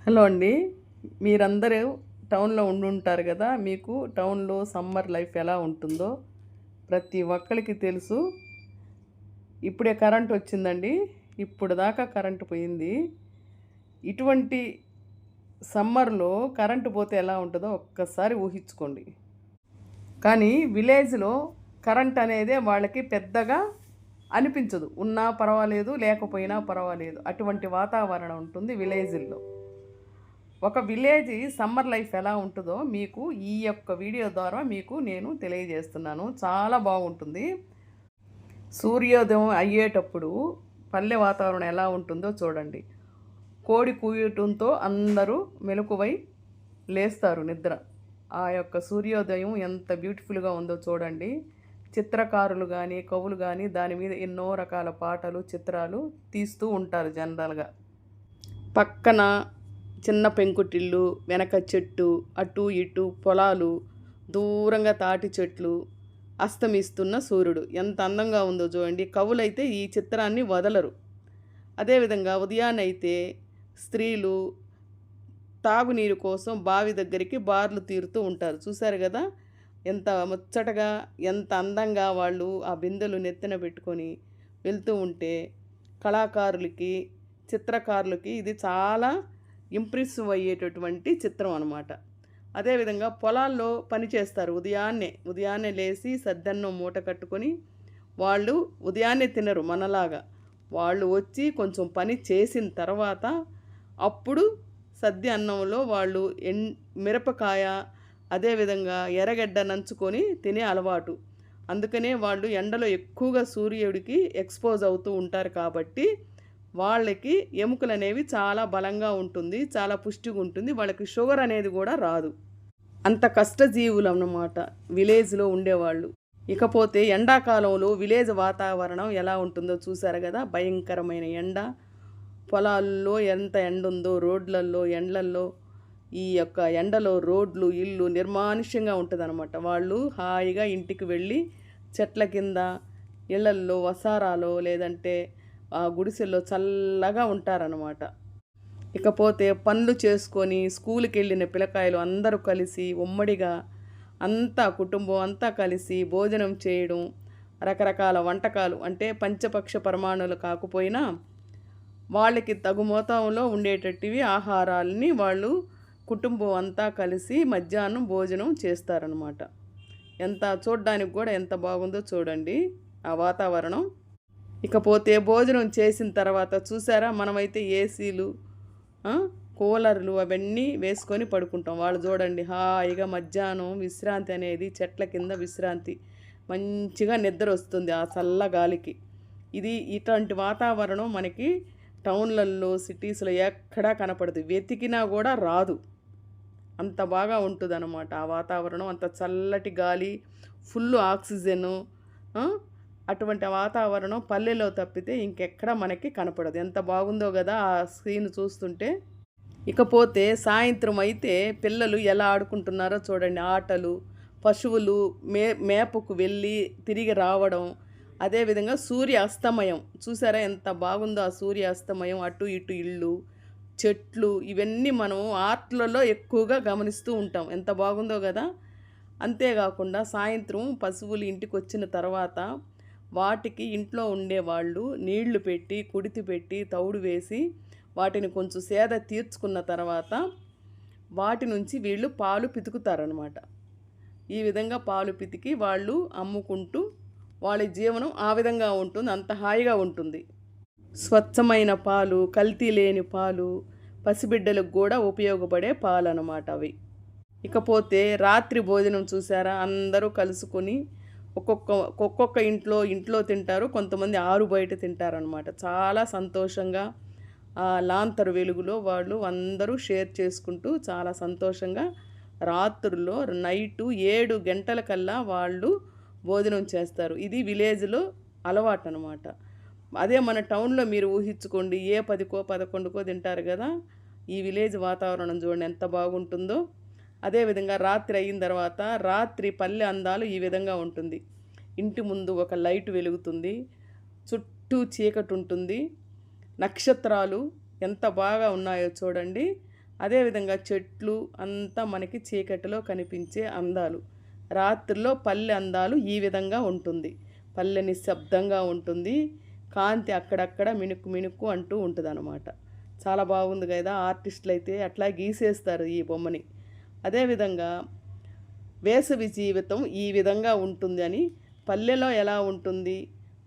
Hello అండి. మీరందరూ టౌన్‌లో ఉండుంటారు గదా! మీకు టౌన్‌లో సమ్మర్ లైఫ్ ఎలా ఉంటుందో ప్రతి ఒక్కళ్ళకి తెలుసు. ఇప్పుడే కరెంట్ వచ్చిందండి. ఇప్పటిదాకా కరెంట్ పోయింది. ఇటువంటి సమ్మర్‌లో కరెంట్ పోతే ఎలా ఉంటదో ఒక్కసారి ఊహించుకోండి. కానీ విలేజ్‌లో కరెంట్ అనేదే వాళ్ళకి పెద్దగా అనిపించదు. ఉన్నా పర్వాలేదు, లేకపోయినా పర్వాలేదు. అటువంటి వాతావరణం ఉంటుంది విలేజుల్లో. ఒక విలేజ్ సమ్మర్ లైఫ్ ఎలా ఉంటుందో మీకు ఈ యొక్క వీడియో ద్వారా మీకు నేను తెలియజేస్తున్నాను. చాలా బాగుంటుంది. సూర్యోదయం అయ్యేటప్పుడు పల్లె వాతావరణం ఎలా ఉంటుందో చూడండి. కోడి కూయటంతో అందరూ మెలకువై లేస్తారు నిద్ర. ఆ యొక్క సూర్యోదయం ఎంత బ్యూటిఫుల్‌గా ఉందో చూడండి. చిత్రకారులు గానీ, కవులు గానీ దాని మీద ఎన్నో రకాల పాటలు, చిత్రాలు తీస్తూ ఉంటారు జనరల్‌గా. పక్కన చిన్న పెంకుటిల్లు, వెనక చెట్టు, అటు ఇటు పొలాలు, దూరంగా తాటి చెట్లు, అస్తమిస్తున్న సూర్యుడు ఎంత అందంగా ఉందో చూడండి. కవులైతే ఈ చిత్రాన్ని వదలరు. అదేవిధంగా ఉదయాన్నైతే స్త్రీలు తాగునీరు కోసం బావి దగ్గరికి బార్లు తీరుతూ ఉంటారు. చూశారు గదా! ఎంత ముచ్చటగా, ఎంత అందంగా వాళ్ళు ఆ బిందెలు నెత్తిన పెట్టుకొని వెళ్తూ ఉంటే కళాకారులకి, చిత్రకారులకి ఇది చాలా ఇంప్రెసివ్ అయ్యేటటువంటి చిత్రం అనమాట. అదేవిధంగా పొలాల్లో పని చేస్తారు ఉదయాన్నే లేసి సద్దన్నం మూట కట్టుకొని వాళ్ళు ఉదయాన్నే తినరు మనలాగా. వాళ్ళు వచ్చి కొంచెం పని చేసిన తర్వాత అప్పుడు సద్ది అన్నంలో వాళ్ళు మిరపకాయ అదేవిధంగా ఎర్రగడ్డ నంచుకొని తినే అలవాటు. అందుకనే వాళ్ళు ఎండలో ఎక్కువగా సూర్యుడికి ఎక్స్‌పోజ్ అవుతూ ఉంటారు కాబట్టి వాళ్ళకి ఎముకలనేవి చాలా బలంగా ఉంటుంది. చాలా పుష్టిగా ఉంటుంది. వాళ్ళకి షుగర్ అనేది కూడా రాదు. అంత కష్టజీవులన్నమాట విలేజ్‌లో ఉండేవాళ్ళు. ఇకపోతే ఎండాకాలంలో విలేజ్ వాతావరణం ఎలా ఉంటుందో చూసారు గదా! భయంకరమైన ఎండ. పొలాల్లో ఎంత ఎండుందో రోడ్లల్లో, ఎండ్లల్లో ఈ యొక్క ఎండలో రోడ్లు, ఇల్లు నిర్మానుష్యంగా ఉంటదనమాట. వాళ్ళు హాయిగా ఇంటికి వెళ్ళి చెట్ల కింద, ఇళ్ళల్లో వసారాలో లేదంటే గుడిసెల్లో చల్లగా ఉంటారనమాట. ఇకపోతే పనులు చేసుకొని స్కూలుకెళ్ళిన పిల్లకాయలు అందరూ కలిసి ఉమ్మడిగా అంతా కుటుంబం అంతా కలిసి భోజనం చేయడం, రకరకాల వంటకాలు అంటే పంచపక్ష పరమాణులు కాకపోయినా వాళ్ళకి తగు మోతాదులో ఉండేటట్టివి ఆహారాలని వాళ్ళు కుటుంబం అంతా కలిసి మధ్యాహ్నం భోజనం చేస్తారనమాట. చూడ్డానికి కూడా ఎంత బాగుందో చూడండి ఆ వాతావరణం. ఇకపోతే భోజనం చేసిన తర్వాత చూసారా మనమైతే ఏసీలు, కూలర్లు అవన్నీ వేసుకొని పడుకుంటాం. వాళ్ళు చూడండి హాయిగా మధ్యాహ్నం విశ్రాంతి అనేది చెట్ల కింద విశ్రాంతి. మంచిగా నిద్ర వస్తుంది ఆ చల్ల గాలికి. ఇట్లాంటి వాతావరణం మనకి టౌన్లల్లో, సిటీస్‌లో ఎక్కడా కనపడదు. వెతికినా కూడా రాదు. అంత బాగా ఉంటుందన్నమాట ఆ వాతావరణం. అంత చల్లటి గాలి, ఫుల్ ఆక్సిజను. అటువంటి వాతావరణం పల్లెలో తప్పితే ఇంకెక్కడ మనకి కనపడదు. ఎంత బాగుందో కదా ఆ సీన్ చూస్తుంటే. ఇకపోతే సాయంత్రం అయితే పిల్లలు ఎలా ఆడుకుంటున్నారో చూడండి. ఆటలు, పశువులు మేపుకు వెళ్ళి తిరిగి రావడం, అదేవిధంగా సూర్య అస్తమయం చూసారా ఎంత బాగుందో ఆ సూర్య అస్తమయం. అటు ఇటు ఇళ్ళు, చెట్లు ఇవన్నీ మనం ఆర్ట్‌లలో ఎక్కువగా గమనిస్తూ ఉంటాం. ఎంత బాగుందో కదా! అంతేకాకుండా సాయంత్రం పశువులు ఇంటికొచ్చిన తర్వాత వాటికి ఇంట్లో ఉండేవాళ్ళు నీళ్లు పెట్టి, కుడితి పెట్టి, తౌడు వేసి వాటిని కొంచెం సేద తీర్చుకున్న తర్వాత వాటి నుంచి వీళ్ళు పాలు పితుకుతారనమాట. ఈ విధంగా పాలు పితికి వాళ్ళు అమ్ముకుంటూ వాళ్ళ జీవనం ఆ విధంగా ఉంటుంది. అంత హాయిగా ఉంటుంది. స్వచ్ఛమైన పాలు, కల్తీ లేని పాలు, పసిబిడ్డలకు కూడా ఉపయోగపడే పాలనమాట అవి. ఇకపోతే రాత్రి భోజనం చూసారా అందరూ కలుసుకొని ఒక్కొక్క ఇంట్లో తింటారు. కొంతమంది ఆరు బయట తింటారనమాట. చాలా సంతోషంగా లాంతరు వెలుగులో వాళ్ళు అందరూ షేర్ చేసుకుంటూ చాలా సంతోషంగా రాత్రుల్లో నైటు 7 గంటలకల్లా వాళ్ళు భోజనం చేస్తారు. ఇది విలేజ్‌లో అలవాటనమాట. అదే మన టౌన్‌లో మీరు ఊహించుకోండి. 10కో, 11కో తింటారు గదా! ఈ విలేజ్ వాతావరణం చూడండి ఎంత బాగుంటుందో. అదేవిధంగా రాత్రి అయిన తర్వాత రాత్రి పల్లె అందాలు ఈ విధంగా ఉంటుంది. ఇంటి ముందు ఒక లైట్ వెలుగుతుంది. చుట్టూ చీకటి ఉంటుంది. నక్షత్రాలు ఎంత బాగా ఉన్నాయో చూడండి. అదేవిధంగా చెట్లు అంతా మనకి చీకటిలో కనిపించే అందాలు. రాత్రిలో పల్లె అందాలు ఈ విధంగా ఉంటుంది. పల్లె నిశ్శబ్దంగా ఉంటుంది. కాంతి అక్కడక్కడ మినుక్కు మినుక్కు అంటూ ఉంటుందన్నమాట. చాలా బాగుంది కదా. ఆర్టిస్టులు అయితే అట్లా గీసేస్తారు ఈ బొమ్మని. అదేవిధంగా వేసవి జీవితం ఈ విధంగా ఉంటుంది అని, పల్లెలో ఎలా ఉంటుంది,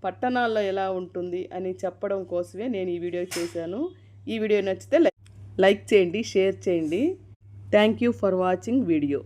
పట్టణాల్లో ఎలా ఉంటుంది అని చెప్పడం కోసమే నేను ఈ వీడియో చేశాను. ఈ వీడియో నచ్చితే లైక్ చేయండి, షేర్ చేయండి. Thank you for watching video.